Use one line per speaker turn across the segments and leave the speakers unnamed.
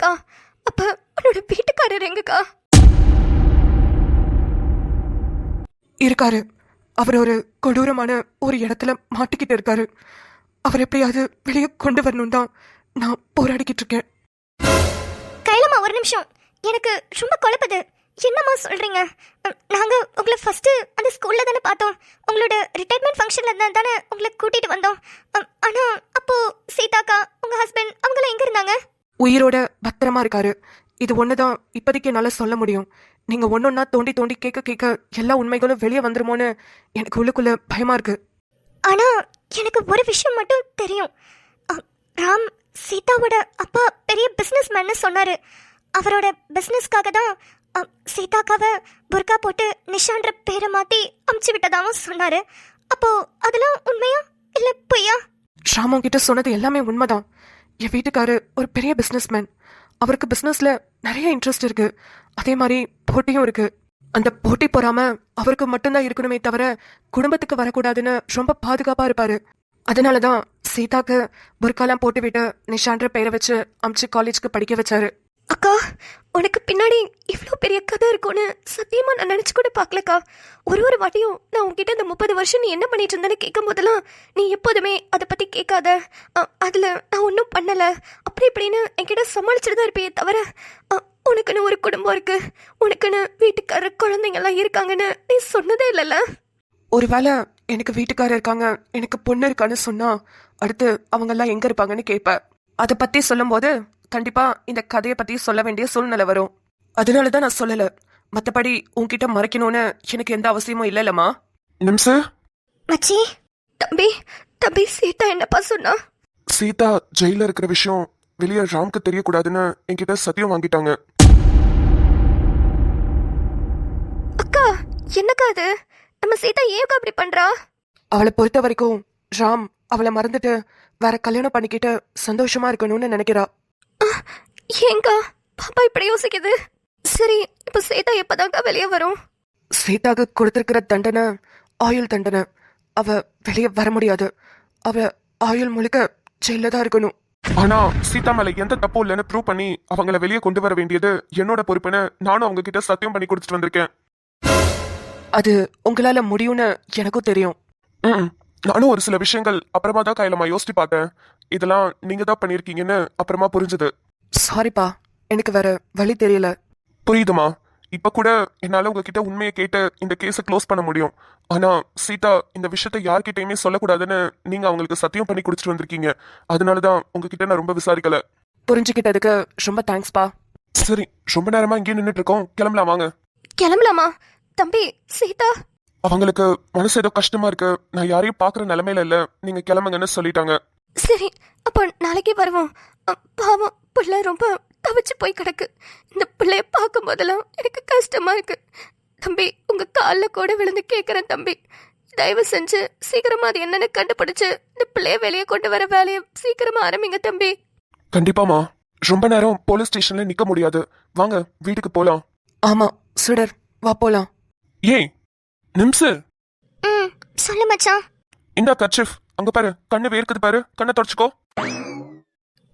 அக்கா, அப்ப உன்னோட வீட்டுக்காரர் எங்கக்கா?
இருக்காரு. அவர் ஒரு கொடூரமான ஒரு இடத்துல மாட்டிக்கிட்டு இருக்காரு. அவர் எப்படியாவது வெளியே கொண்டு வரணும் தான் நான் போராடிக்கிட்டு இருக்கேன்.
கைலம்மா, ஒரு நிமிஷம். எனக்கு ரொம்ப குழப்பது. என்னம்மா சொல்றீங்க? நாங்க உங்களை ஃபர்ஸ்ட் அந்த ஸ்கூல்ல தானே பார்த்தோம். உங்களோட ரிட்டையர்மெண்ட் ஃபங்க்ஷன்ல தானே உங்களை கூட்டிட்டு வந்தோம். ஆனா அப்போ சீதாக்கா, உங்க ஹஸ்பண்ட், அவங்களாம் எங்க இருந்தாங்க?
உயிரோட பத்திரமா இருக்காரு. இது ஒண்ணுதான் இப்போதைக்கு என்னால சொல்ல முடியும். நீங்க ஒன்னொன்னா தோண்டி தோண்டி கேட்க கேட்க எல்லா உண்மைகளும் வெளியே வந்துருமோன்னு எனக்கு உள்ளுக்குள்ள பயமா இருக்கு.
ஆனா எனக்கு ஒரு விஷயம் மட்டும் தெரியும். ராம் சீதாவோட அப்பா பெரிய பிசினஸ் மேன்னு சொன்னாரு. அவரோட பிசினஸ்க்காக தான் சீதாக்காவை புர்கா போட்டு நிஷான்ற பேரை மாத்தி அமுச்சு விட்டதாவும் சொன்னாரு. அப்போ அதெல்லாம் உண்மையா இல்ல பொய்யா?
ஷாமம் கிட்ட சொன்னது எல்லாமே உண்மைதான். என் வீட்டுக்காரு ஒரு பெரிய பிசினஸ்மேன். அவருக்கு பிசினஸ்ல நிறைய இன்ட்ரெஸ்ட் இருக்கு. அதே மாதிரி போட்டியும் இருக்கு. அந்த போட்டி போறாம அவருக்கு மட்டும்தான் இருக்கணுமே தவிர குடும்பத்துக்கு வரக்கூடாதுன்னு ரொம்ப பாதுகாப்பா இருப்பாரு. அதனாலதான் சீதாக்கு புர்காலாம் போட்டு விட்டு நிஷான்ற பெயரை வச்சு அமிச்சு காலேஜ்க்கு படிக்க வச்சாரு.
அக்கா, உனக்கு பின்னாடி இவ்வளோ பெரிய கதை இருக்கும்னு சத்தியமா நான் நினைச்சு கூட பார்க்கலக்கா. ஒரு வாட்டியும் நான் உன்கிட்ட இந்த 30 வருஷம் நீ என்ன பண்ணிட்டு இருந்தேன்னு கேட்கும் போதெல்லாம் நீ எப்போதுமே அதை பத்தி கேட்காத, அதுல நான் ஒன்றும் பண்ணல அப்படி இப்படின்னு என்கிட்ட சமாளிச்சுட்டு தான் இருப்பே தவிர உனக்குன்னு ஒரு குடும்பம் இருக்கு, உனக்குன்னு வீட்டுக்காரர் குழந்தைங்கெல்லாம் இருக்காங்கன்னு நீ சொன்னதே இல்லைல்ல.
ஒருவேளை எனக்கு வீட்டுக்காரர் இருக்காங்க, எனக்கு பொண்ணு இருக்கான்னு சொன்னா அடுத்து அவங்க எல்லாம் எங்க இருப்பாங்கன்னு கேட்பேன். அதை பத்தி சொல்லும் போது கண்டிப்பா இந்த கதையை பத்தி சொல்ல வேண்டிய சூழ்நிலை வரும். அதனாலதான் நான் சொல்லல. மத்தபடி உன்கிட்ட மறைக்கணும்னு எனக்கு எந்த அவசியமும் இல்லலமா. நிம்சு
மச்சி, தம்பி தம்பி, சீதா என்னப்பா சொன்னா?
சீதா ஜெயில இருக்கிற விஷயம் வெளியே ராம்க்கு தெரியக்கூடாதுன்னு என்கிட்ட சத்தியம் வாங்கிட்டாங்க.
அக்கா, என்னக்கா அது? நம்ம சீதா ஏன் அப்படி பண்றா?
அவளை பொறுத்த வரைக்கும் ராம் அவளை மறந்துட்டு வேற கல்யாணம் பண்ணிக்கிட்டு சந்தோஷமா இருக்கணும்னு நினைக்கிறா.
ஏங்கா பாப்பா இப்படி யோசிக்குது? சரி, இப்ப சீதா எப்பதாக்கா வெளியே வரும்?
சீதாக்கு கொடுத்திருக்கிற தண்டனை ஆயுள் தண்டனை. அவ வெளியே வர முடியாது. அவ ஆயுள் முழுக்க ஜெயில தான் இருக்கணும்.
ஆனா சீதா மேல எந்த தப்பும் இல்லைன்னு ப்ரூவ் பண்ணி அவங்கள வெளியே கொண்டு வர வேண்டியது என்னோட பொறுப்புன்னு நானும் அவங்க கிட்ட சத்தியம் பண்ணி கொடுத்துட்டு வந்திருக்கேன்.
அது உங்களால முடியும்னு எனக்கும் தெரியும்.
நானும் ஒரு சில விஷயங்கள் அப்புறமா தான் கையிலமா யோசிச்சு பார்த்தேன். இதெல்லாம் நீங்க தான் பண்ணிருக்கீங்கன்னு அப்புறமா புரிஞ்சுது.
சாரிப்பா, எனக்கு வேற வழி தெரியல.
புரியுதுமா. இப்ப கூட என்னால உங்ககிட்ட உண்மையை கேட்டு இந்த கேஸை க்ளோஸ் பண்ண முடியும். ஆனா சீதா இந்த விஷயத்த யார்கிட்டயுமே சொல்லக்கூடாதுன்னு நீங்க அவங்களுக்கு சத்தியம் பண்ணி குடிச்சிட்டு வந்திருக்கீங்க. அதனாலதான் உங்ககிட்ட நான் ரொம்ப விசாரிக்கல.
புரிஞ்சுக்கிட்டதுக்கு ரொம்ப தேங்க்ஸ்பா.
சரி, ரொம்ப நேரமா இங்கே நின்றுட்டு இருக்கோம், கிளம்பலாம் வாங்க.
கிளம்பலாமா? தம்பி, சீதா
அவங்களுக்கு மனசு ஏதோ கஷ்டமா இருக்கு, நான் யாரையும் பாக்குற நிலைமையில இல்ல, நீங்க கிளம்புங்கன்னு சொல்லிட்டாங்க.
சரி, அப்போ நாளைக்கு வருவோம். பாவம், பிள்ளை ரொம்ப தவிச்சு போய் கிடக்கு. இந்த பிள்ளைய பார்க்கும் போதெல்லாம் எனக்கு கஷ்டமா இருக்கு. தம்பி, உங்க காலில் கூட விழுந்து கேட்குறேன் தம்பி, தயவு செஞ்சு சீக்கிரமா அது என்னன்னு கண்டுபிடிச்சு இந்த பிள்ளைய வெளியே கொண்டு வர வேலையை சீக்கிரமா ஆரம்பிங்க தம்பி.
கண்டிப்பாமா. ரொம்ப நேரம் போலீஸ் ஸ்டேஷன்ல நிக்க முடியாது, வாங்க வீட்டுக்கு போலாம்.
ஆமா சுடர், வா போலாம்.
ஏய் நிம்சு,
சொல்லு மச்சான்.
இந்த கர்ச்சிஃப் அங்க பாரு, கண்ணு வேர்க்குது பாரு, கண்ணை தொடச்சுக்கோ.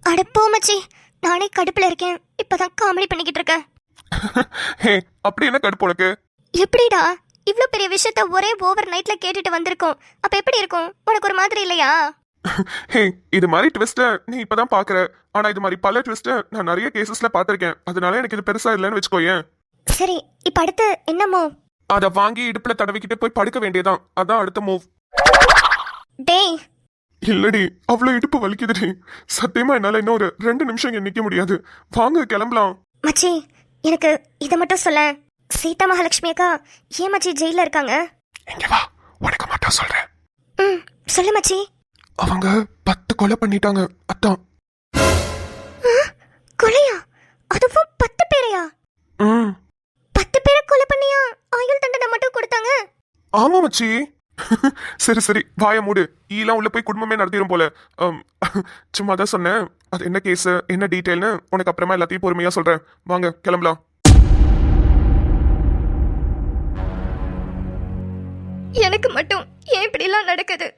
அட போ மச்சி, நானே கடுப்புல இருக்கேன், இப்பதான் காமெடி பண்ணிக்கிட்டு இருக்கேன்.
ஹே, அப்படி என்ன கடுப்பு உனக்கு?
எப்படிடா இவ்ளோ பெரிய விஷயத்த ஒரே ஓவர் நைட்ல கேட்டுட்டு வந்திருக்கோம், அப்ப எப்படி இருக்கும்? உனக்கு ஒரு மாதிரி இல்லையா?
ஹே, இது மாதிரி ட்விஸ்ட நீ இப்பதான் பாக்குற. ஆனா இது மாதிரி பல ட்விஸ்ட நான் நிறைய கேசஸ்ல பாத்திருக்கேன். அதனால எனக்கு இது பெருசா இல்லைன்னு வச்சுக்கோயேன்.
சரி, இப்ப அடுத்து என்னமோ?
அத வாங்கி இடுப்புல தடவிக்கிட்டு போய் படுக்க வேண்டியதான். அதான் அடுத்த மூவ்.
டேய்
இல்லடி, அவ்வளவு இடுப்பு வலிக்குதுடி. சத்தியமா என்னால இன்னும் ஒரு 2 நிமிஷம் இங்க நிக்க முடியாது. வாங்க கிளம்பலாம்.
மச்சி, எனக்கு இத மட்டும் சொல்ல. சீதா மகாலட்சுமி அக்கா ஏன் மச்சி ஜெயில இருக்காங்க?
இங்க வா, உனக்கு மட்டும் சொல்றேன்.
சொல்லு மச்சி.
அவங்க 10 கொலை பண்ணிட்டாங்க. அதான்.
கொலையா? அதுவும் 10 பேரையா? 10 பேரை கொலை பண்ணியா ஆயுள் தண்டனை மட்டும் கொடுத்தாங்க?
ஆமா மச்சி. சரி சரி, வாய மூடு. ஈலாம் உள்ள போய் குடும்பமே நடத்திடும் போல. சும்மா தான் சொன்னேன். அது என்ன கேஸ், என்ன டீட்டெயில்னு உனக்கு அப்புறமா எல்லாத்தையும் பொறுமையா சொல்றேன். வாங்க கிளம்பலாம்.
எனக்கு மட்டும் ஏன் இப்படிலாம் நடக்குது?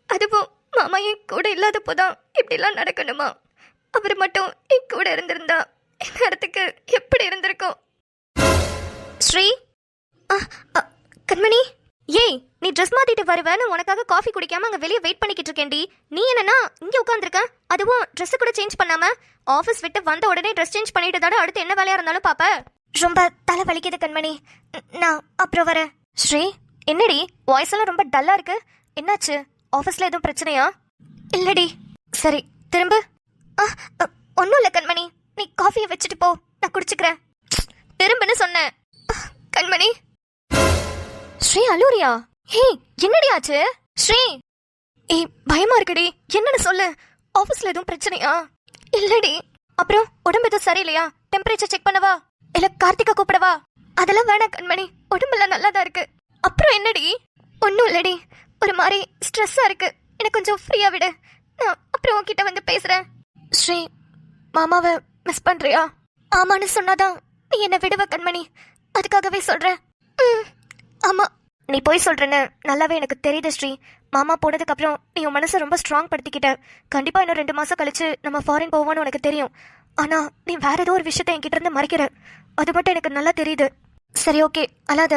அதுவும் மாமா என் கூட இல்லாத போதான் இப்படிலாம் நடக்கணுமா? அவர் மட்டும் என் கூட இருந்திருந்தா நேரத்துக்கு எப்படி இருந்திருக்கும்? ஸ்ரீ, அ, அ, கண்மணி, ஏய், நீ ட்ரெஸ் மாத்திட்டு வருவேன்னு உனக்காக காஃபி குடிக்காம அங்க வெளியே வெயிட் பண்ணிக்கிட்டு இருக்கேன்டி. நீ என்னன்னா இங்க உட்காந்துருக்க, அதுவும் ட்ரெஸ் கூட சேஞ்ச் பண்ணாம? ஆஃபீஸ் விட்டு வந்த உடனே ட்ரெஸ் சேஞ்ச் பண்ணிட்டு தானே அடுத்து என்ன வேலையா இருந்தாலும் பாப்ப. ரொம்ப தலை வலிக்குது கண்மணி, நான் அப்புறம் வரேன். ஸ்ரீ, என்னடி வாய்ஸ் எல்லாம் ரொம்ப டல்லா இருக்கு? என்னாச்சு? ஆஃபீஸ்ல எதுவும் பிரச்சனையா? இல்லடி. சரி, திரும்ப. ஒன்றும் இல்லை கண்மணி, நீ காஃபியை வச்சுட்டு போ, நான் குடிச்சுக்கிறேன். திரும்பன்னு சொன்னேன் கண்மணி. ஸ்ரீ அலூரியா? ஏய், என்னடி ஆச்சு? ஸ்ரீ, ஏய் பயமா இருக்குடி, என்னன்னு சொல்லு. ஆஃபீஸ்ல எதுவும் பிரச்சனையா? இல்லடி. அப்புறம் உடம்பு எதுவும் சரியில்லையா? டெம்பரேச்சர் செக் பண்ணவா இல்ல கார்த்திகா கூப்பிடவா? அதெல்லாம் வேணாம் கண்மணி, உடம்பெல்லாம் நல்லா தான் இருக்கு. அப்புறம் என்னடி? ஒன்றும் இல்லடி, ஒரு மாதிரி ஸ்ட்ரெஸ்ஸா இருக்கு, எனக்கு கொஞ்சம் ஃப்ரீயா விடு, நான் அப்புறம் உன்கிட்ட வந்து பேசுறேன். ஸ்ரீ, மாமாவை மிஸ் பண்றியா? ஆமான்னு சொன்னாதான் நீ என்ன விடுவ கண்மணி, அதுக்காகவே சொல்றேன். ஆமா, நீ போய் சொல்றேன்னு நல்லாவே எனக்கு தெரியுது ஸ்ரீ. மாமா போனதுக்கு அப்புறம் நீ உன் மனசை ரொம்ப ஸ்ட்ராங் படுத்திக்கிட்ட. கண்டிப்பா இன்னும் 2 மாசம் கழிச்சு நம்ம ஃபாரின் போவோம்னு உனக்கு தெரியும். ஆனா நீ வேற ஏதோ ஒரு விஷயத்த என்கிட்ட இருந்து மறைக்கிற, அது மட்டும் எனக்கு நல்லா தெரியுது. சரி, ஓகே, அல்லாத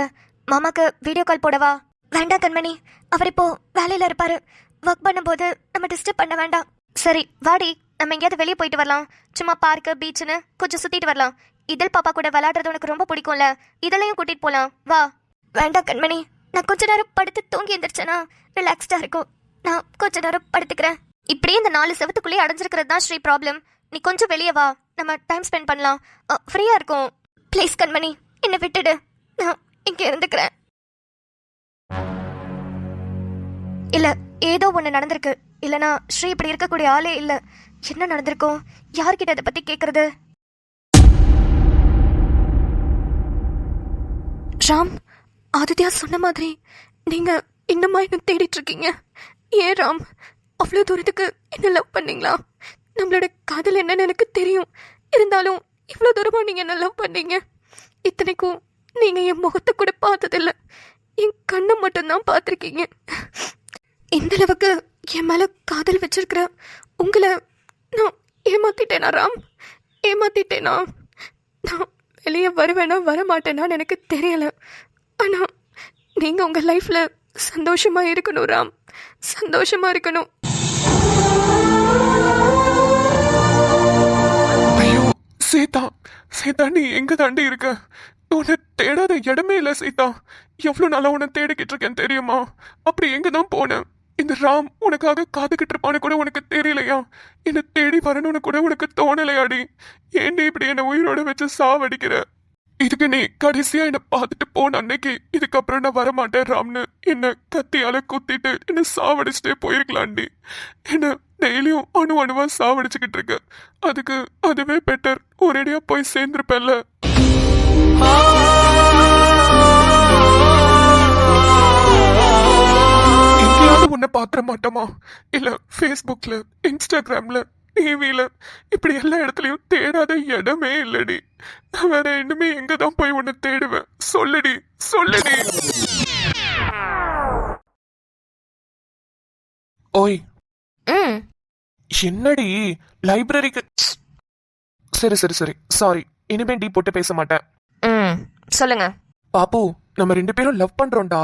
மாமாக்கு வீடியோ கால் போடவா? வேண்டாம் கண்மணி, அவர் இப்போ வேலையில இருப்பாரு, ஒர்க் பண்ணும்போது நம்ம டிஸ்டர்ப் பண்ண வேண்டாம். சரி வாடி, நம்ம எங்கேயாவது வெளியே போயிட்டு வரலாம். சும்மா பார்க்கு பீச்சுன்னு கொஞ்சம் சுத்திட்டு வரலாம். இதழ் பாப்பா கூட விளையாடுறது உனக்கு ரொம்ப பிடிக்கும்ல, இதழையும் கூட்டிட்டு போலாம் வா. வேண்டாம் கண்மணி, நான் கொஞ்ச நேரம் படுத்து தூங்கி எந்திரிச்சேனா ரிலாக்ஸ்டா இருக்கும், நான் கொஞ்ச நேரம் படுத்துக்கிறேன். இப்படியே இந்த 4 செவத்துக்குள்ளேயே அடைஞ்சிருக்கிறது தான் ஸ்ரீ ப்ராப்ளம். நீ கொஞ்சம் வெளியே வா, நம்ம டைம் ஸ்பெண்ட் பண்ணலாம், ஃப்ரீயா இருக்கும். ப்ளீஸ் கண்மணி, என்னை விட்டுடு, நான் இங்க இருந்துக்கிறேன். இல்ல, ஏதோ ஒண்ணு நடந்திருக்கு, இல்லனா ஸ்ரீ இப்படி இருக்கக்கூடிய ஆளே இல்ல. என்ன நடந்திருக்கும்? யார்கிட்ட அதை பத்தி கேக்குறது? ராம், ஆதித்யா சொன்ன மாதிரி நீங்க இன்னுமா என்ன தேடிட்டு இருக்கீங்க? ஏன் ராம், அவ்வளோ தூரத்துக்கு என்ன லவ் பண்ணீங்களா? நம்மளோட காதல் என்னன்னு எனக்கு தெரியும், இருந்தாலும் இவ்வளோ தூரமா நீங்க என்ன லவ் பண்ணீங்க? இத்தனைக்கும் நீங்க என் முகத்தை கூட பார்த்ததில்ல, என் கண்ணை மட்டும்தான் பார்த்துருக்கீங்க. இந்த அளவுக்கு என் மேல காதல் வச்சிருக்கிற உங்களை நான் ஏமாத்திட்டேனா ராம்? ஏமாத்திட்டேனா? நான் வெளியே வருவேனா வரமாட்டேனான்னு எனக்கு தெரியல, ஆனா நீங்க உங்க லைஃப்ல சந்தோஷமா இருக்கணும் ராம், சந்தோஷமா இருக்கணும்.
ஐயோ சீதா, சீதா நீ எங்க தாண்டி இருக்க? உன்னை தேடாத இடமே இல்ல சீதா. எவ்வளவு நாளா உன்னை தேடிக்கிட்டு இருக்கேன் தெரியுமா? அப்படி எங்க தான் போனேன்? இந்த ராம் உனக்காக காத்துக்கிட்டு இருப்பான்னு கூட உனக்கு தெரியலையா? என்னை தேடி வரணும்னு கூட உனக்கு தோணலையாடி? ஏன்டி இப்படி என்னை உயிரோட வச்சு சாவடிக்கிற? இதுக்கு நீ கடைசியா என்னை பார்த்துட்டு போன அன்னைக்கு இதுக்கப்புறம் நான் வரமாட்டேன் ராம்னு என்ன கத்தியால குத்திட்டு என்ன சாவடிச்சுட்டே போயிருக்கலாண்டி. என்ன டெய்லியும் அணுவா சாவடிச்சுக்கிட்டு இருக்க, அதுக்கு அதுவே பெட்டர், ஒரேடியா போய் சேர்ந்துருப்பேன்ல. எங்கேயாவது உன்னை பாத்திர மாட்டோமா? இல்ல ஃபேஸ்புக்ல, இன்ஸ்டாகிராம்ல, டிவியில, இப்படி எல்லா இடத்துலயும் தேடாத இடமே இல்லடி. நான் வேற இன்னுமே எங்க தான் போய் உன்னை தேடுவேன்? சொல்லுடி, சொல்லுடி. ஓய், என்னடி லைப்ரரிக்கு? சரி சரி சரி, சாரி, இனிமே டீ போட்டு பேச மாட்டேன்.
சொல்லுங்க
பாப்பு, நம்ம 2 பேரும் லவ் பண்றோம்டா.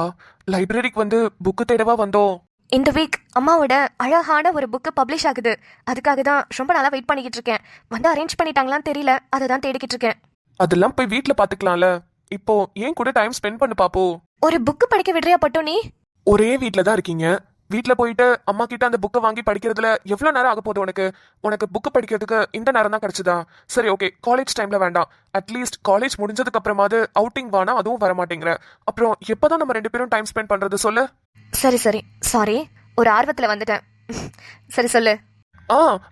லைப்ரரிக்கு வந்து புக்கு தேடவா வந்தோம்.
இந்த வீக் அம்மாவோட அழகான ஒரு புக்கு பப்ளிஷ் ஆகுது, அதுக்காக தான் ரொம்ப நாளா வெயிட் பண்ணிக்கிட்டு இருக்கேன். வந்து அரேஞ்ச் பண்ணிட்டாங்களான்னு தெரியல, அதை தான் தேடிக்கிட்டு இருக்கேன்.
அதெல்லாம் போய் வீட்ல பாத்துக்கலாம்ல, இப்போ ஏன் கூட டைம் ஸ்பெண்ட் பண்ணு பாப்பு.
ஒரு புக்கு படிக்க விடுறியா பட்டு? நீ
ஒரே வீட்ல தான் இருக்கீங்க, வீட்ல போயிட்டு அம்மா கிட்ட அந்த புக்கை வாங்கி படிக்கிறதுல எவ்வளவு நேரம் ஆக போகுது உனக்கு? உனக்கு புக்கு படிக்கிறதுக்கு இந்த நேரம் தான் கிடைச்சதா? சரி ஓகே, காலேஜ் டைம்ல வேண்டாம், அட்லீஸ்ட் காலேஜ் முடிஞ்சதுக்கு அப்புறமாவது அவுட்டிங் வானா, அதுவும் வர மாட்டேங்கிற. அப்புறம் எப்பதான் நம்ம 2 பேரும் டைம் ஸ்பெண்ட் பண்றது சொல்லு?
சரி சரி, சாரி, ஒரு ஆர்வத்துல வந்துட்டேன். சரி சொல்லு.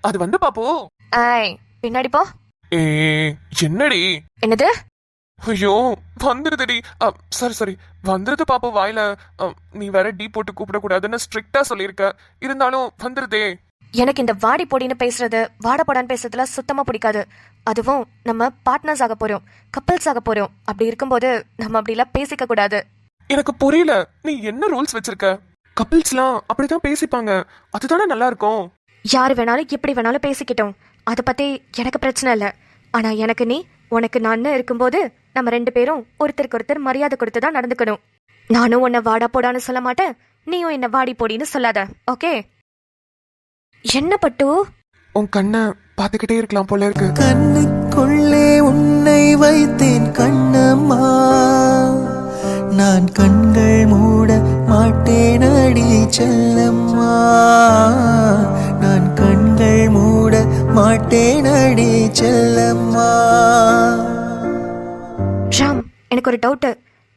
அது வந்து பாப்பு.
ஐய், பின்னாடி போ.
என்னடி?
என்னது?
ஐயோ வந்துருதுடி. சரி சரி, வந்துருது பாப்பு வாயில. நீ வேற டீ போட்டு கூப்பிடக்கூடாதுன்னு ஸ்ட்ரிக்டா சொல்லியிருக்க, இருந்தாலும் வந்துருதே.
எனக்கு இந்த வாடி பொடின்னு பேசுறது, வாடப்படான்னு பேசுறதுல சுத்தமா பிடிக்காது. அதுவும் நம்ம பார்ட்னர்ஸ் ஆக போறோம், கப்பல்ஸ் ஆக போறோம். அப்படி இருக்கும்போது நம்ம அப்படிலாம் பேசிக்க கூடாது.
எனக்கு புரியல, நீ என்ன ரூல்ஸ் வச்சிருக்க? கப்பிள்ஸ்லாம் அப்படிதான் பேசிப்பாங்க, அதுதானே நல்லா இருக்கும்.
யாரு வேணாலும் எப்படி வேணாலும் பேசிக்கிட்டோம், அதை பத்தி எனக்கு பிரச்சனை இல்லை. ஆனா எனக்கு நீ உனக்கு நான் இருக்கும்போது நம்ம 2 பேரும் ஒருத்தருக்கு ஒருத்தர் மரியாதை கொடுத்து தான் நடந்துக்கணும். நானும் உன்னை வாடா போடான்னு சொல்ல மாட்டேன், நீயும் என்ன வாடி போடின்னு சொல்லாத. ஓகே? என்ன பட்டு?
உன் கண்ணை பார்த்துக்கிட்டே இருக்கலாம் போல இருக்கு.
கண்ணுக்குள்ளே உன்னை வைத்தேன் கண்ணம்மா, நான் கண்கள் மூட மாட்டேன் அடி செல்லம்மா, நான் கண்கள் மூட மாட்டேன் அடி செல்லம்மா.
ஷாம், எனக்கு ஒரு டவுட்டு.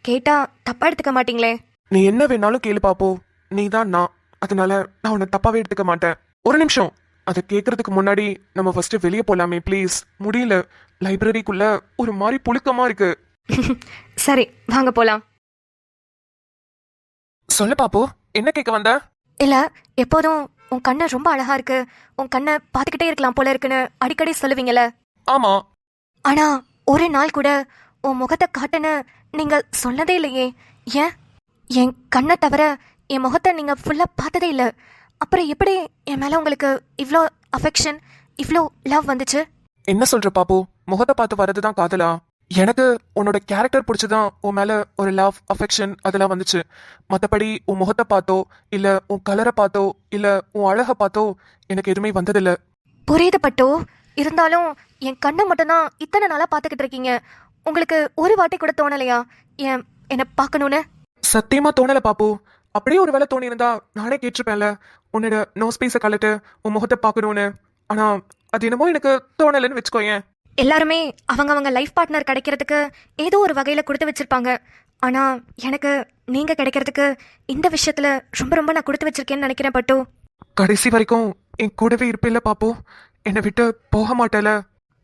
கேட்டா தப்பா எடுத்துக்க மாட்டீங்களே?
நீ என்ன வேணாலும் கேளு பாப்போ, நீ தான் நான், அதனால நான் உன்னை தப்பாவே எடுத்துக்க மாட்டேன். ஒரு நிமிஷம், அதை கேட்கறதுக்கு முன்னாடி நம்ம ஃபர்ஸ்ட் வெளியே போலாமே ப்ளீஸ்? முடியல, லைப்ரரிக்குள்ள ஒரு மாதிரி புழுக்கமா இருக்கு.
சரி, வாங்க போலாம்.
சொல்லு பாப்போ, என்ன கேட்க வந்த?
இல்ல, எப்போதும் உன் கண்ணு ரொம்ப அழகா இருக்கு, உன் கண்ணை பார்த்துக்கிட்டே இருக்கலாம் போல இருக்குன்னு அடிக்கடி சொல்லுவீங்கல்ல.
ஆமா.
ஆனா ஒரு நாள் கூட உன் முகத்தை காட்டுன்னு நீங்க சொன்னதே இல்லையே. ஏன்? என் கண்ணை தவிர என் முகத்தை நீங்க ஃபுல்லா பார்த்ததே இல்லை. அப்புறம் எப்படி என் மேல உங்களுக்கு இவ்வளோ அஃபெக்ஷன், இவ்வளோ லவ் வந்துச்சு?
என்ன சொல்ற பாப்போ, முகத்தை பார்த்து வர்றதுதான் காதலா? எனக்கு உன்னோட கேரக்டர் பிடிச்சதான் உன் மேல ஒரு லவ் அஃபெக்ஷன் அதெல்லாம் வந்துச்சு. மற்றபடி உன் முகத்தை பார்த்தோ இல்ல உன் கலரை பார்த்தோ இல்ல உன் அழகை பார்த்தோ எனக்கு எதுவுமே வந்ததில்ல.
புரியுது பட்டு. இருந்தாலும் என் கண்ணை மட்டும்தான் இத்தனை நாளா பார்த்துக்கிட்டு இருக்கீங்க. உங்களுக்கு ஒரு வாட்டி கூட தோணலையா என்னை பார்க்கணும்னு?
சத்தியமா தோணல பாப்பு. அப்படியே ஒரு வேலை தோணி இருந்தா நானே கேட்டிருப்பேன்ல, உன்னோட நோஸ் பீஸை கலட்டு உன் முகத்தை பார்க்கணும்னு. ஆனா அது என்னமோ எனக்கு தோணலன்னு வச்சுக்கோயேன்.
எல்லாருமே அவங்க லைஃப் பார்ட்னர் கிடைக்கிறதுக்கு ஏதோ ஒரு வகையில கொடுத்து வச்சிருப்பாங்க. ஆனா எனக்கு நீங்க கிடைக்கிறதுக்கு இந்த விஷயத்துல ரொம்ப ரொம்ப நான் கொடுத்து வச்சிருக்கேன்னு நினைக்கிறேன் பட்டு.
கடைசி வரைக்கும் என் கூடவே இருப்பில்ல பாப்பு, என்னை விட்டு போக மாட்டேல.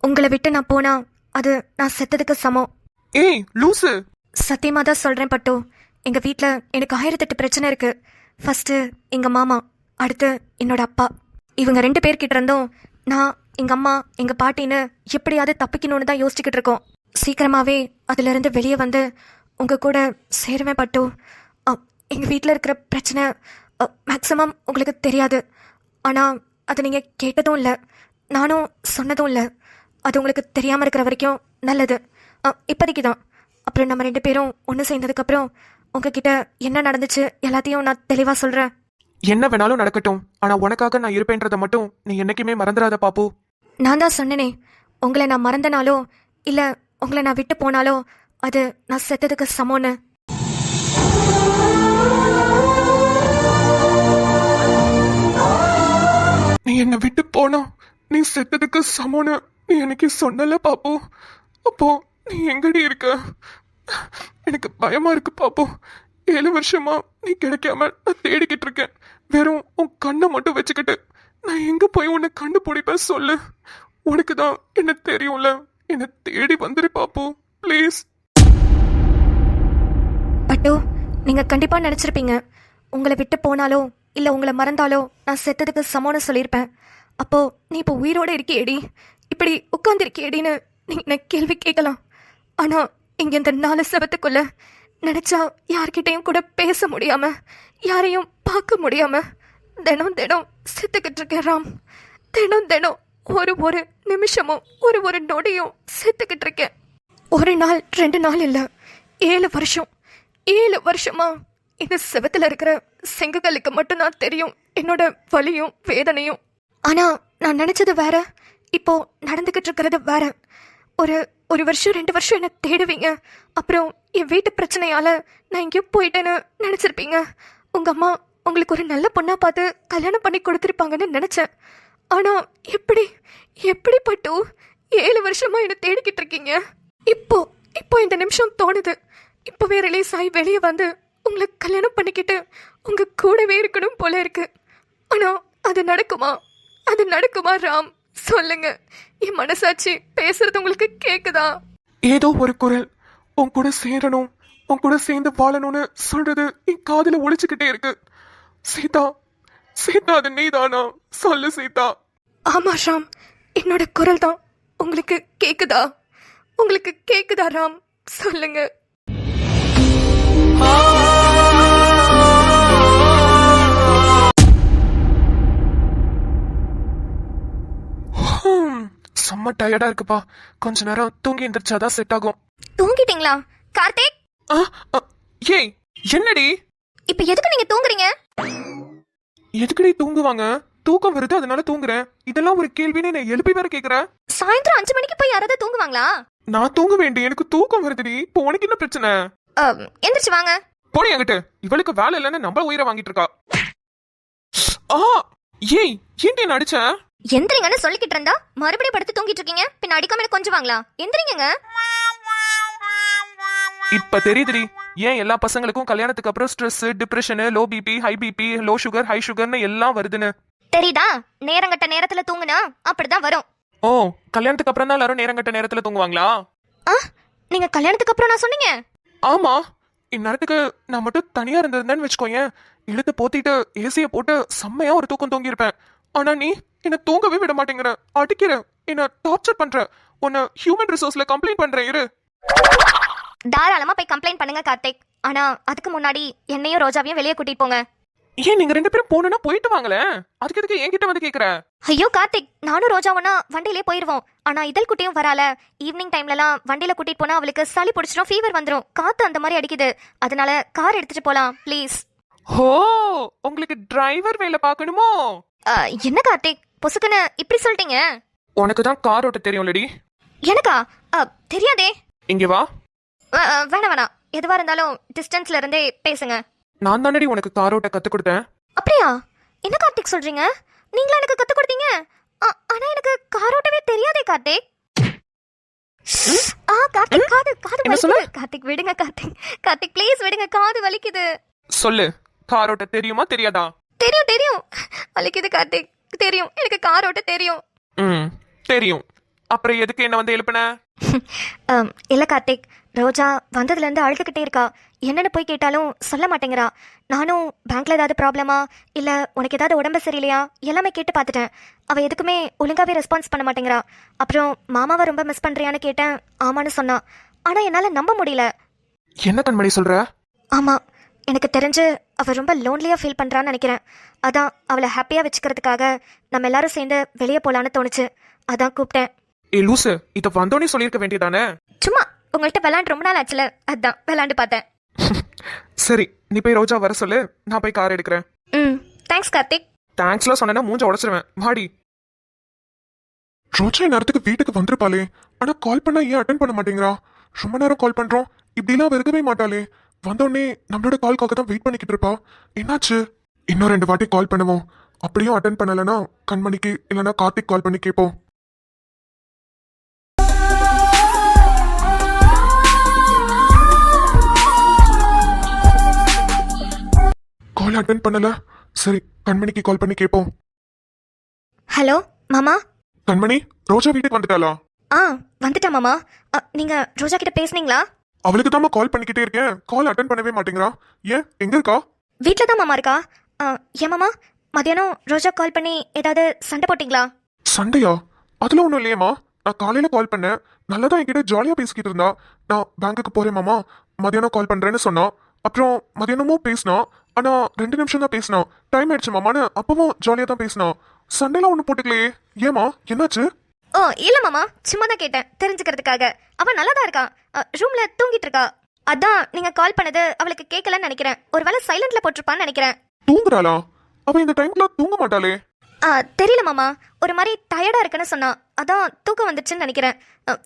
உங்களை விட்டு நான் போனா அது நான் செத்ததுக்கு சமம்.
ஏய் லூசு,
சத்தியமா தான் சொல்றேன் பட்டு. எங்க வீட்ல எனக்கு 1008 பிரச்சனை இருக்கு. ஃபர்ஸ்ட் எங்க மாமா, அடுத்து என்னோட அப்பா. இவங்க 2 பேர்கிட்ட இருந்தும் நான், எங்க அம்மா, எங்க பாட்டின்னு எப்படியாவது தப்பிக்கணும்னு தான் யோசிச்சுக்கிட்டு இருக்கோம். சீக்கிரமாவே அதுல இருந்து வெளியே வந்து உங்க கூட சேருவேன் பட்டு. எங்க வீட்டில் இருக்கிற பிரச்சனை மேக்சிமம் உங்களுக்கு தெரியாது. ஆனா அது நீங்க கேட்டதும் இல்லை, நானும் சொன்னதும் இல்லை. அது உங்களுக்கு தெரியாம இருக்கிற வரைக்கும் நல்லது. இப்போதைக்கு தான். அப்புறம் நம்ம 2 பேரும் ஒன்று சேர்ந்ததுக்கு அப்புறம் உங்ககிட்ட என்ன நடந்துச்சு எல்லாத்தையும் நான் தெளிவா சொல்றேன்.
என்ன வேணாலும் நடக்கட்டும், ஆனா உனக்காக நான் இருப்பேன்றத மட்டும் நீ என்னைக்குமே மறந்துடாத பாப்பு.
நான் தான் சொன்னேனே, உங்களை நான் மறந்தனாலோ இல்ல உங்களை நான் விட்டு போனாலோ அது நான் செத்ததுக்கு சமம்னு.
நீ என்னை விட்டு போனா நீ செத்ததுக்கு சமம்னு நீ எனக்கு சொன்னல பாப்பு. அப்போ நீ எங்கடி இருக்க? எனக்கு பயமா இருக்கு பாப்பு. 7 வருஷமா நீ கிடைக்காம நான் தேடிக்கிட்டு இருக்கேன். வெறும் உன் கண்ணை மட்டும் வச்சுக்கிட்டு நான் எங்க போய் உன்னை கண்டுபிடிப்பேன் சொல்லு? உனக்கு தான் என்ன தெரியும்ல, என்ன தேடி வந்துரு பாப்பு ப்ளீஸ்.
பட்டு, நீங்க கண்டிப்பா நினைச்சிருப்பீங்க உங்களை விட்டு போனாலோ இல்ல உங்களை மறந்தாலோ நான் செத்ததுக்கு சமம்னு சொல்லியிருப்பேன். அப்போ நீ இப்போ உயிரோட இருக்கியேடி, இப்படி உட்கார்ந்துருக்கியேடின்னு நீங்க என்ன கேள்வி கேட்கலாம். ஆனா இங்க இந்த 4 செவத்துக்குள்ள நினைச்சா யார்கிட்டையும் கூட பேச முடியாம, யாரையும் பார்க்க முடியாம தினம் தினம் செத்துக்கிட்டு இருக்கேன் ராம். தினம் ஒரு நிமிஷமும் ஒரு நொடியும் செத்துக்கிட்டு இருக்கேன். ஒரு நாள் 2 நாள் இல்ல, 7 வருஷம். 7 வருஷமா இந்த செவத்துல இருக்கிற செங்கக்கல்லுக்கு மட்டும்தான் தெரியும் என்னோட வலியும் வேதனையும். ஆனா நான் நினைச்சது வேற, இப்போ நடந்துகிட்டு இருக்கிறது வேற. ஒரு வருஷம் 2 வருஷம் என்ன தேடுவீங்க, அப்புறம் என் வீட்டு பிரச்சனையால நான் எங்கேயோ போயிட்டேன்னு நினைச்சிருப்பீங்க. உங்க அம்மா உங்களுக்கு ஒரு நல்ல பொண்ணா பார்த்து கல்யாணம் பண்ணி கொடுத்துருப்பாங்கன்னு நினைச்சேன். ஆனா எப்படி பட்டு 7 வருஷமா என்ன தேடிக்கிட்டு இருக்கீங்க? இப்போ இந்த நிமிஷம் தோணுது, இப்பவே ரிலீஸ் ஆகி வெளியே வந்து உங்களை கல்யாணம் பண்ணிக்கிட்டு உங்க கூடவே இருக்கணும் போல இருக்கு. ஆனா அது நடக்குமா ராம்? சொல்லுங்க, என் மனசாட்சி பேசுறது உங்களுக்கு கேக்குதா?
ஏதோ ஒரு குரல் உன் கூட சேரணும், உன் கூட சேர்ந்து வாழணும்னு சொல்றது என் காதுல ஒழிச்சுக்கிட்டே இருக்கு. சீதா, அது நீதானா? சொல்லு சீதா.
ஆமா ராம், என்னோட குரல் தான். உங்களுக்கு கேக்குதா ராம்? சொல்லுங்க.
செம்ம டயர்டா இருக்குப்பா. கொஞ்ச நேரம் தூங்கி எந்திரிச்சாதான் செட் ஆகும்.
தூங்கிட்டீங்களா கார்த்திக்?
ஆ, ஆ, ஏய் என்னடி?
இப்ப எதுக்கு நீங்க தூங்குறீங்க?
எதுக்குடி தூங்குவாங்க? தூக்கம் வருது அதனால தூங்குறேன். இதெல்லாம் ஒரு கேள்வின்னு நான் எழுப்பி வேற கேக்குறேன்.
சாயந்தரம் 5 மணிக்கு போய் யாராவது தூங்குவாங்களா?
நான் தூங்க வேண்டிய எனக்கு தூக்கம் வருதுடி. இப்போ உனக்கு என்ன பிரச்சனை?
எந்திரிச்சு வாங்க.
போடி என்கிட்ட. இவளுக்கு வேலை இல்லைன்னு நம்ம உயிரை வாங்கிட்டு இருக்கா. ஆ, ஏய் ஏன்டி என்ன அடிச்ச?
எந்திரிங்கன்னு சொல்லிக்கிட்டு இருந்தா மறுபடியும் படுத்து தூங்கிட்டு இருக்கீங்க. பின்ன அடிக்காம கொஞ்சம் வாங்களா? எந்திரிங்க.
இப்ப தெரியுதுடி ஏன் எல்லா பசங்களுக்கும் கல்யாணத்துக்கு அப்புறம் stress, depression, low BP, high BP, low sugar, high சுகர்னு எல்லாம் வருதுன்னு.
தெரியுதா? நேரங்கட்ட நேரத்துல தூங்குனா அப்படிதான் வரும்.
ஓ, கல்யாணத்துக்கு அப்புறம் தான் எல்லாரும் நேரங்கட்ட நேரத்துல தூங்குவாங்களா?
நீங்க கல்யாணத்துக்கு அப்புறம் நான் சொன்னீங்க?
ஆமா, இந்நேரத்துக்கு நான் மட்டும் தனியா இருந்திருந்தேன்னு வச்சுக்கோயேன், இழுத்து போத்திட்டு ஏசிய போட்டு செம்மையா ஒரு தூக்கம் தூங்கியிருப்பேன். ஆனா நீ என்ன தூங்கவே விட மாட்டேங்கிற, அடிக்கிற, என்ன டார்ச்சர் பண்ற. உன்னை ஹியூமன் ரிசோர்ஸ்ல கம்ப்ளைண்ட் பண்றேன் இரு.
தாராளமா போய் கம்ப்ளைண்ட் பண்ணுங்க கார்த்திக். ஆனா அதுக்கு முன்னாடி என்னையும் ரோஜாவையும் வெளியே கூட்டிட்டு போங்க.
ஏன் நீங்க 2 பேரும் போனா போயிட்டு வாங்களேன். அதுக்கு எதுக்கு என்கிட்ட வந்து கேக்குற?
ஐயோ கார்த்திக், நானும் ரோஜாவனா வண்டியிலே போயிருவோம். ஆனா இதழ் குட்டியும் வரால. ஈவினிங் டைம்லலாம் வண்டியில கூட்டிட்டு போனா அவளுக்கு சளி பிடிச்சிடும், ஃபீவர் வந்துடும், காத்து அந்த மாதிரி அடிக்குது. அதனால கார் எடுத்துட்டு போலாம் ப்ளீஸ்.
ஓ, உங்களுக்கு டிரைவர் வேலை பார்க்கணுமோ?
என்ன கார்த்திக் பொசுக்குன்னு இப்படி சொல்லிட்டீங்க?
உனக்கு தான் கார் ஓட்ட தெரியும்லடி.
எனக்கா? தெரியாதே.
இங்க வா.
வேணாம், எதுவா இருந்தாலும் டிஸ்டன்ஸ்ல இருந்தே பேசுங்க.
நான் தானடி உனக்கு கார் ஓட்ட கத்து கொடுத்தேன்.
அப்படியா? என்ன கார்த்திக் சொல்றீங்க? நீங்களா எனக்கு கத்து கொடுத்தீங்க? ஆனா எனக்கு கார் ஓட்டவே தெரியாதே கார்த்திக். கார்த்திக் காது வலிக்குது. கார்த்திக் விடுங்க கார்த்திக் ப்ளீஸ் விடுங்க, காது வலிக்குது.
சொல்லு, கார் ஓட்ட தெரியுமா தெரியாதா?
தெரியும் வலிக்குது கார்த்திக். தெரியும், எனக்கு கார் ஓட்ட தெரியும்.
தெரியும். அப்புறம் எதுக்கு என்ன வந்து எழுப்புன?
இல்ல கார்த்திக், ரோஜா வந்ததுல இருந்து அழுதுகிட்டே இருக்கா. என்னன்னு போய் கேட்டாலும் சொல்ல மாட்டேங்கிறா. நானும் பேங்க்ல ஏதாவது ப்ராப்ளமா இல்ல உனக்கு ஏதாவது உடம்பு சரியில்லையா எல்லாமே கேட்டு பார்த்துட்டேன். அவ எதுக்குமே ஒழுங்காவே ரெஸ்பான்ஸ் பண்ண மாட்டேங்கிறா. அப்புறம் மாமாவை ரொம்ப மிஸ் பண்றியான்னு கேட்டேன். ஆமான்னு சொன்னா. ஆனா என்னால நம்ப முடியல.
என்ன கண்மணி சொல்ற?
ஆமா, எனக்கு தெரிஞ்சு அவ ரொம்ப லோன்லியா ஃபீல் பண்றான்னு நினைக்கிறேன். அதான் அவளை ஹாப்பியா வச்சுக்கிறதுக்காக நம்ம எல்லாரும் சேர்ந்து வெளியே போலான்னு தோணுச்சு. அதான் கூப்பிட்டேன்.
ஏ லூசு, இத வந்தோனே சொல்லிருக்க வேண்டியதானே?
சும்மா உங்கள்கிட்ட விளையாண்டு ரொம்ப நாள் ஆச்சுல, அதான் விளையாண்டு பார்த்தேன்.
சரி, நீ போய் ரோஜா வர சொல்லு, நான் போய் கார் எடுக்கிறேன்.
தேங்க்ஸ் கார்த்திக்.
தேங்க்ஸ்லாம் சொன்னா மூஞ்ச உடைச்சிருவேன். வாடி.
ரோஜா நேரத்துக்கு வீட்டுக்கு வந்திருப்பாளே, ஆனா கால் பண்ணா ஏன் அட்டன் பண்ண மாட்டேங்கிறா? ரொம்ப நேரம் கால் பண்றோம், இப்படிலாம் இருக்கவே மாட்டாளே. வந்தோடனே நம்மளோட கால்காக தான் வெயிட் பண்ணிக்கிட்டு இருப்பா. என்னாச்சு? இன்னும் 2 வாட்டி கால் பண்ணுவோம். அப்படியும் அட்டன் பண்ணலன்னா கண்மணிக்கு இல்லைன்னா கார்த்திக் கால் பண்ணி கேட்போம். கால் அட்டன் பண்ணல. சரி, கண்மணிக்கு கால் பண்ணி கேட்போம்.
ஹலோ மாமா.
கண்மணி, ரோஜா வீட்டுக்கு வந்துட்டாளா?
வந்துட்டா மாமா. நீங்க ரோஜா கிட்ட பேசுனீங்களா?
அவளுக்கு தான் கால் பண்ணிக்கிட்டே இருக்கேன், கால் அட்டன் பண்ணவே மாட்டேங்கிறா. ஏன், எங்க இருக்கா?
வீட்ல தான் மாமா இருக்கா. ஏன் மாமா, மதியானம் ரோஜா கால் பண்ணி ஏதாவது சண்டை போட்டீங்களா?
சண்டையா? அதெல்லாம் ஒன்றும் இல்லையம்மா. நான் காலையில கால் பண்ணேன், நல்லதான் என்கிட்ட ஜாலியா பேசிக்கிட்டு இருந்தா. நான் பேங்குக்கு போறேன் மாமா, மதியானம் கால் பண்றேன்னு சொன்னா. அப்புறம் மதியானமும் பேசினா, ஆனா 2 நிமிஷம் தான் பேசினா. டைம் ஆயிடுச்சு மாமான்னு அப்பவும் ஜாலியா தான் பேசினா. சண்டைலாம் ஒன்றும் போட்டுக்கலையே. ஏமா, என்னாச்சு?
இல்ல மாமா, சும்மா தான் கேட்டேன் தெரிஞ்சுக்கிறதுக்காக. அவ நல்லா தான் இருக்கா, ரூம்ல தூங்கிட்டு இருக்கா. அதான் நீங்க கால் பண்ணது அவளுக்கு கேட்கலன்னு நினைக்கிறேன். ஒருவேளை சைலண்ட்ல போட்டிருப்பான்னு நினைக்கிறேன்.
தூங்குறாளா? அவ இந்த டைம்ல தூங்க மாட்டாளே.
தெரியல மாமா, ஒரு மாதிரி டயர்டா இருக்குன்னு சொன்னா. அதான் தூக்கம் வந்துச்சுன்னு நினைக்கிறேன்.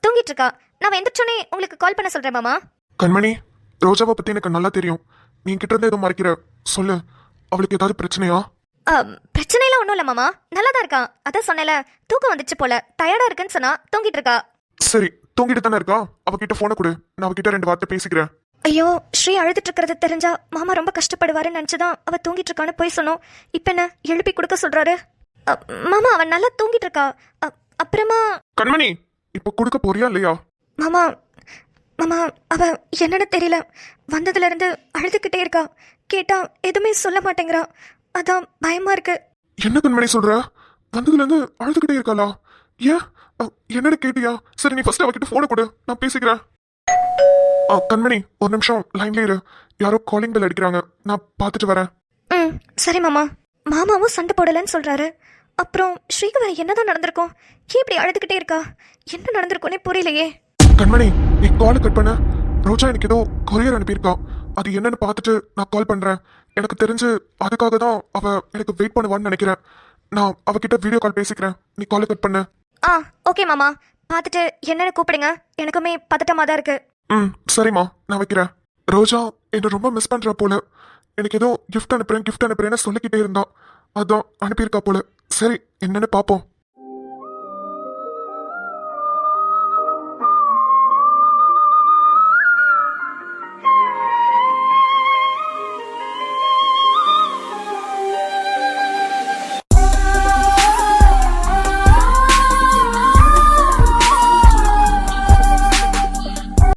தூங்கிட்டு இருக்கா. நான் எந்திரிச்சோன்னே உங்களுக்கு கால் பண்ண சொல்றேன் மாமா.
கண்மணி, ரோஜாவை பத்தி எனக்கு நல்லா தெரியும். நீ கிட்ட இருந்து எதுவும் மறைக்கிற சொல்லு. அவளுக்கு ஏதாவது பிரச்சனையா?
பிரச்சனைலாம் ஒன்றும் இல்லை மாமா, நல்லா தான் இருக்கா. அதான் சொன்னேல, தூக்கம் வந்துச்சு போல, டயர்டா இருக்குன்னு சொன்னா தூங்கிட்டு இருக்கா.
சரி, தூங்கிட்டு தானே இருக்கா. அவகிட்ட போனை கொடு, நான் அவகிட்ட 2 வார்த்தை பேசிக்கிறேன்.
ஐயோ, ஸ்ரீ அழுதுட்டு இருக்கிறது தெரிஞ்சா மாமா ரொம்ப கஷ்டப்படுவாருன்னு நினைச்சுதான் அவ தூங்கிட்டு இருக்கான்னு போய் சொன்னோம். இப்ப என்ன எழுப்பி கொடுக்க சொல்றாரு? மாமா, அவன் நல்லா தூங்கிட்டு இருக்கா. அப்புறமா
கண்மணி, இப்ப கொடுக்க போறியா இல்லையா?
மாமா மாமா அவ என்னன்னு தெரியல, வந்ததுல இருந்து அழுதுகிட்டே இருக்கா. கேட்டா எதுவுமே சொல்ல மாட்டேங்கிறா. அதான் பயமா இருக்கு.
என்ன கண்மணி சொல்ற? வந்ததுல இருந்து அழுதுகிட்டே இருக்காளா? ஏன், என்னன்னு கேட்டியா? சரி, நீ ஃபர்ஸ்ட் அவகிட்ட போனை கொடு, நான் பேசிக்கிறேன். கண்மணி, ஒரு நிமிஷம் லைன்ல இரு. யாரோ காலிங் பெல் அடிக்கிறாங்க, நான் பார்த்துட்டு வரேன்.
சரி மாமா. மாமாவும் சண்டை போடலன்னு சொல்றாரு. அப்புறம் ஸ்ரீக்கு வேற என்னதான் நடந்திருக்கும்? ஏன் இப்படி அழுதுகிட்டே இருக்கா? என்ன நடந்திருக்கும்னே புரியலையே.
கண்மணி, நீ கால் கட் பண்ண. ரோஜா எனக்கு ஏதோ கொரியர் அனுப்பியிருக்கா. அது என்னன்னு பார்த்துட்டு நான் கால் பண்றேன். எனக்கு தெரிஞ்சு அதுக்காக தான் அவ எனக்கு வெயிட் பண்ணுவான்னு நினைக்கிறேன். நான் அவகிட்ட வீடியோ கால் பேசிக்கிறேன். நீ கால் கட் பண்ண.
ஆ ஓகே மாமா, பார்த்துட்டு என்னன்னு கூப்பிடுங்க. எனக்குமே பதட்டமாக தான் இருக்கு.
ம் சரிம்மா, நான் வைக்கிறேன். ரோஜா என்ன ரொம்ப மிஸ் பண்றா போல. எனக்கு ஏதோ கிஃப்ட் அனுப்புறேன்னு சொல்லிக்கிட்டே இருந்தா. அதான் அனுப்பியிருக்கா போல. சரி, என்னன்னு பார்ப்போம்.